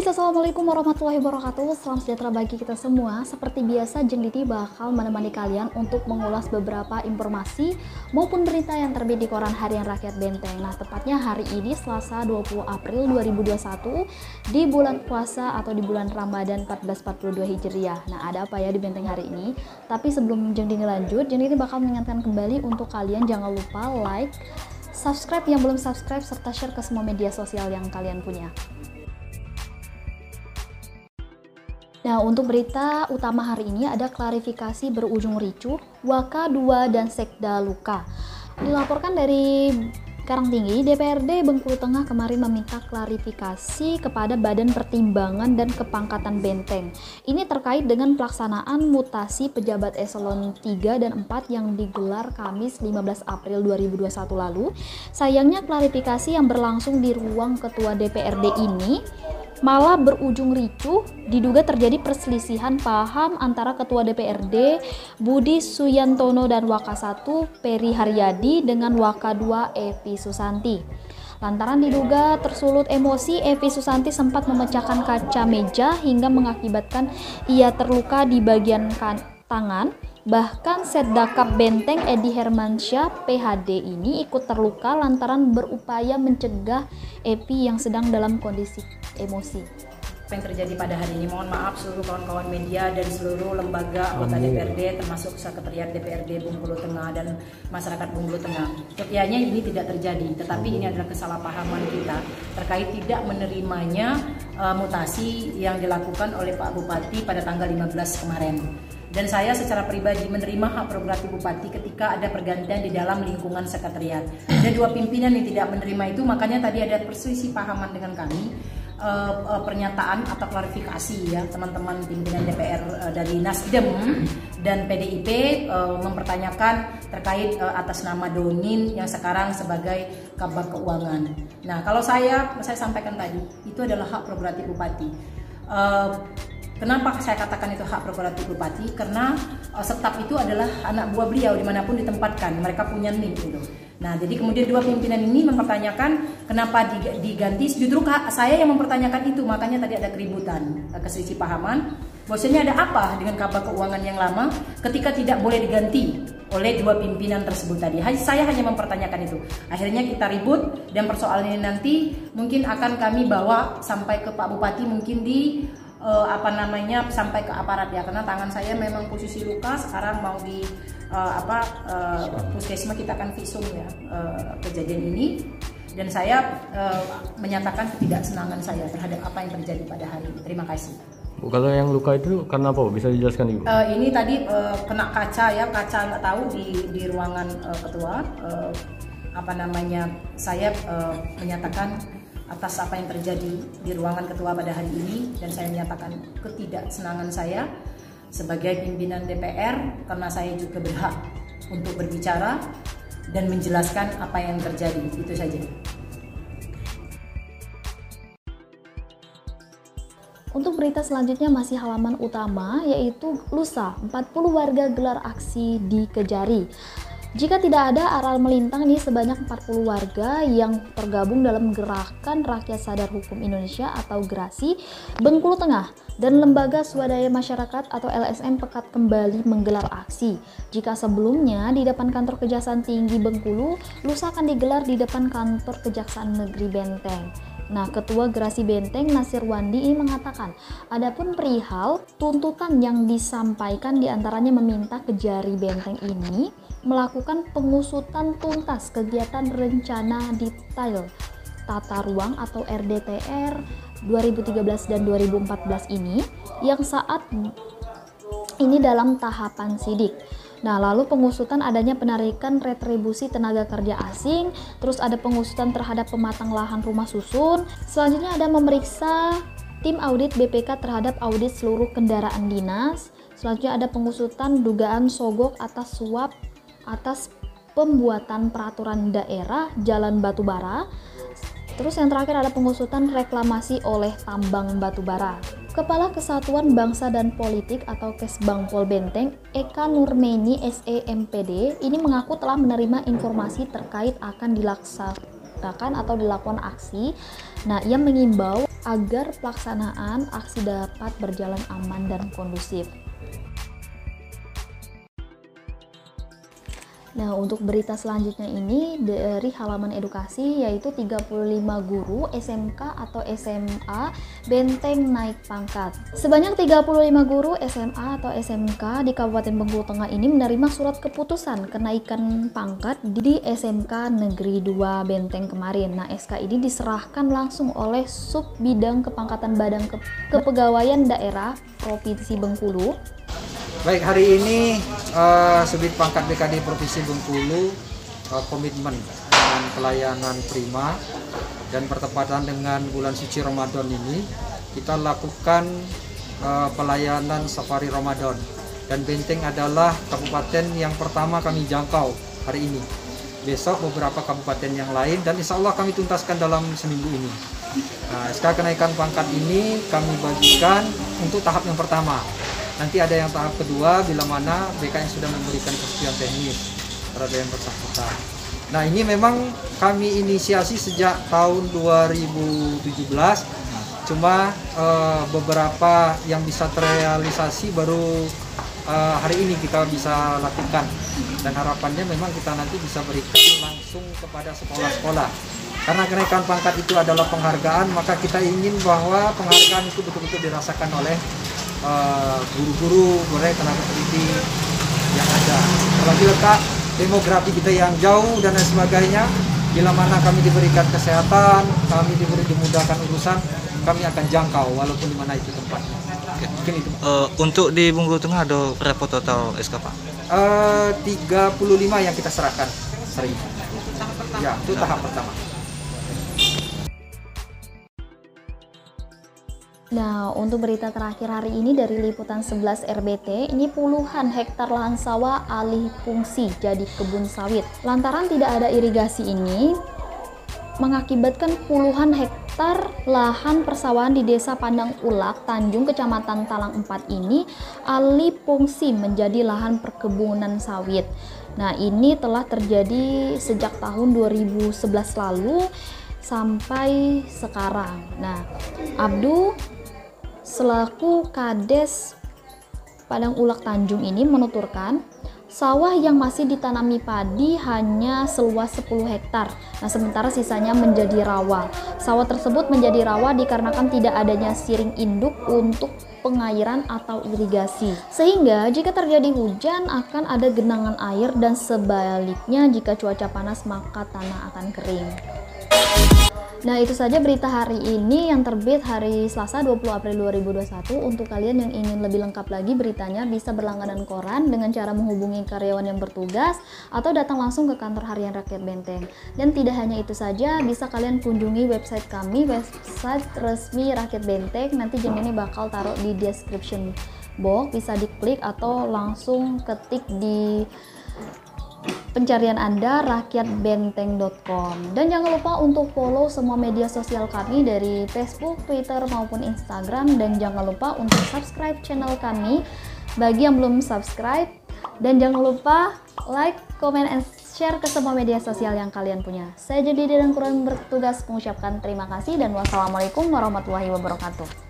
guys, assalamualaikum warahmatullahi wabarakatuh. Salam sejahtera bagi kita semua. Seperti biasa, Jeng Didi bakal menemani kalian untuk mengulas beberapa informasi maupun berita yang terbit di koran Harian Rakyat Benteng. Nah, tepatnya hari ini Selasa 20 April 2021 di bulan puasa atau di bulan Ramadan 1442 Hijriah. Nah, ada apa ya di Benteng hari ini? Tapi sebelum Jeng Didi lanjut, Jeng Didi bakal mengingatkan kembali untuk kalian jangan lupa like, subscribe yang belum subscribe, serta share ke semua media sosial yang kalian punya. Nah, untuk berita utama hari ini ada klarifikasi berujung ricuh, Waka 2 dan Sekda luka. Dilaporkan dari Karangtinggi, DPRD Bengkulu Tengah kemarin meminta klarifikasi kepada Badan Pertimbangan dan Kepangkatan Benteng. Ini terkait dengan pelaksanaan mutasi pejabat eselon 3 dan 4 yang digelar Kamis 15 April 2021 lalu. Sayangnya klarifikasi yang berlangsung di ruang Ketua DPRD ini malah berujung ricuh, diduga terjadi perselisihan paham antara Ketua DPRD Budi Suyantono dan Waka 1 Peri Haryadi dengan Waka 2 Evi Susanti. Lantaran diduga tersulut emosi, Evi Susanti sempat memecahkan kaca meja hingga mengakibatkan ia terluka di bagian tangan. Bahkan Setdakap Benteng Edi Hermansyah PhD ini ikut terluka lantaran berupaya mencegah Evi yang sedang dalam kondisi emosi. Apa yang terjadi pada hari ini, mohon maaf seluruh kawan-kawan media dari seluruh lembaga anggota DPRD termasuk Sekretariat DPRD Bengkulu Tengah dan masyarakat Bengkulu Tengah. Kiranya ini tidak terjadi, tetapi ini adalah kesalahpahaman kita terkait tidak menerimanya mutasi yang dilakukan oleh Pak Bupati pada tanggal 15 kemarin. Dan saya secara pribadi menerima hak prerogatif Bupati ketika ada pergantian di dalam lingkungan sekretariat. Ada dua pimpinan yang tidak menerima itu, makanya tadi ada perselisih pahaman dengan kami. Pernyataan atau klarifikasi ya teman-teman pimpinan DPR dari Nasdem dan PDIP mempertanyakan terkait atas nama Donin yang sekarang sebagai Kabar Keuangan. Nah, kalau saya sampaikan tadi itu adalah hak prerogatif Bupati. Kenapa saya katakan itu hak prerogatif Bupati? Karena staf itu adalah anak buah beliau dimanapun ditempatkan, mereka punya NIM gitu. Nah, jadi kemudian dua pimpinan ini mempertanyakan kenapa diganti. Justru saya yang mempertanyakan itu, makanya tadi ada keributan, keselisih pahaman. Bahwasanya ada apa dengan Kabar Keuangan yang lama ketika tidak boleh diganti oleh dua pimpinan tersebut tadi. Saya hanya mempertanyakan itu. Akhirnya kita ribut dan persoalan ini nanti mungkin akan kami bawa sampai ke Pak Bupati, mungkin di sampai ke aparat ya, karena tangan saya memang posisi luka, sekarang mau di puskesmas kita akan visum ya kejadian ini, dan saya menyatakan ketidaksenangan saya terhadap apa yang terjadi pada hari ini. Terima kasih. Bu, kalau yang luka itu karena apa? Bisa dijelaskan Ibu? Ini tadi kena kaca ya, kaca nggak tahu di ruangan ketua. Saya menyatakan atas apa yang terjadi di ruangan ketua pada hari ini, dan saya menyatakan ketidaksenangan saya sebagai pimpinan DPR karena saya juga berhak untuk berbicara dan menjelaskan apa yang terjadi. Itu saja. Untuk berita selanjutnya masih halaman utama, yaitu lusa 40 warga gelar aksi di Kejari. Jika tidak ada aral melintang nih, sebanyak 40 warga yang tergabung dalam Gerakan Rakyat Sadar Hukum Indonesia atau GRASI Bengkulu Tengah dan Lembaga Swadaya Masyarakat atau LSM Pekat kembali menggelar aksi. Jika sebelumnya di depan kantor Kejaksaan Tinggi Bengkulu, lusa akan digelar di depan kantor Kejaksaan Negeri Benteng. Nah, Ketua Gerasi Benteng Nasir Wandi ini mengatakan, adapun perihal tuntutan yang disampaikan diantaranya meminta Kejari Benteng ini melakukan pengusutan tuntas kegiatan rencana detail tata ruang atau RDTR 2013 dan 2014 ini yang saat ini dalam tahapan sidik. Nah, lalu pengusutan adanya penarikan retribusi tenaga kerja asing, terus ada pengusutan terhadap pematang lahan rumah susun. Selanjutnya ada memeriksa tim audit BPK terhadap audit seluruh kendaraan dinas. Selanjutnya ada pengusutan dugaan sogok atas suap atas pembuatan peraturan daerah jalan batubara. Terus yang terakhir ada pengusutan reklamasi oleh tambang batubara. Kepala Kesatuan Bangsa dan Politik atau Kesbangpol Benteng, Eka Nurmeni SEMPD, ini mengaku telah menerima informasi terkait akan dilaksanakan atau dilakukan aksi. Nah, ia mengimbau agar pelaksanaan aksi dapat berjalan aman dan kondusif. Nah, untuk berita selanjutnya ini dari halaman edukasi, yaitu 35 guru SMK atau SMA Benteng naik pangkat. Sebanyak 35 guru SMA atau SMK di Kabupaten Bengkulu Tengah ini menerima surat keputusan kenaikan pangkat di SMK Negeri 2 Benteng kemarin. Nah, SK ini diserahkan langsung oleh Sub Bidang Kepangkatan Badan Kepegawaian Daerah Provinsi Bengkulu. Baik, hari ini Subdit Pangkat BKD Provinsi Bengkulu komitmen dengan pelayanan prima, dan bertepatan dengan bulan suci Ramadan ini kita lakukan pelayanan safari Ramadan, dan Benteng adalah kabupaten yang pertama kami jangkau hari ini. Besok beberapa kabupaten yang lain, dan insya Allah kami tuntaskan dalam seminggu ini. Nah, SK kenaikan pangkat ini kami bagikan untuk tahap yang pertama. Nanti ada yang tahap kedua bila mana BKN sudah memberikan persetujuan teknis terhadap yang bersangkutan. Nah, ini memang kami inisiasi sejak tahun 2017, cuma beberapa yang bisa terrealisasi baru hari ini kita bisa lakukan, dan harapannya memang kita nanti bisa berikan langsung kepada sekolah-sekolah. Karena kenaikan pangkat itu adalah penghargaan, maka kita ingin bahwa penghargaan itu betul-betul dirasakan oleh guru-guru, tenaga pendidik yang ada. Terlebih letak demografi kita yang jauh dan lain sebagainya, bila mana kami diberikan kesehatan, kami dimudahkan urusan, kami akan jangkau walaupun di mana itu tempatnya. Mungkin itu. Untuk di Bengkulu Tengah ada berapa total SK, Pak? 35 yang kita serahkan hari ini. Ya, itu tahap pertama. Nah, untuk berita terakhir hari ini dari Liputan 11 RBT, ini puluhan hektar lahan sawah alih fungsi jadi kebun sawit. Lantaran tidak ada irigasi ini, mengakibatkan puluhan hektar lahan persawahan di Desa Pandang Ulak, Tanjung, Kecamatan Talang 4 ini alih fungsi menjadi lahan perkebunan sawit. Nah, ini telah terjadi sejak tahun 2011 lalu sampai sekarang. Nah, Abdu selaku Kades Padang Ulak Tanjung ini menuturkan sawah yang masih ditanami padi hanya seluas 10 hektar. Nah, sementara sisanya menjadi rawa. Sawah tersebut menjadi rawa dikarenakan tidak adanya siring induk untuk pengairan atau irigasi. Sehingga jika terjadi hujan akan ada genangan air, dan sebaliknya jika cuaca panas maka tanah akan kering. Nah, itu saja berita hari ini yang terbit hari Selasa 20 April 2021. Untuk kalian yang ingin lebih lengkap lagi beritanya, bisa berlangganan koran dengan cara menghubungi karyawan yang bertugas atau datang langsung ke kantor harian Rakyat Benteng. Dan tidak hanya itu saja, bisa kalian kunjungi website kami, website resmi Rakyat Benteng. Nanti Jeng ini bakal taruh di description box, bisa diklik atau langsung ketik di pencarian Anda rakyatbenteng.com. Dan jangan lupa untuk follow semua media sosial kami dari Facebook, Twitter maupun Instagram, dan jangan lupa untuk subscribe channel kami bagi yang belum subscribe, dan jangan lupa like, comment, and share ke semua media sosial yang kalian punya. Saya Jadi dan kurang bertugas mengucapkan terima kasih dan wassalamualaikum warahmatullahi wabarakatuh.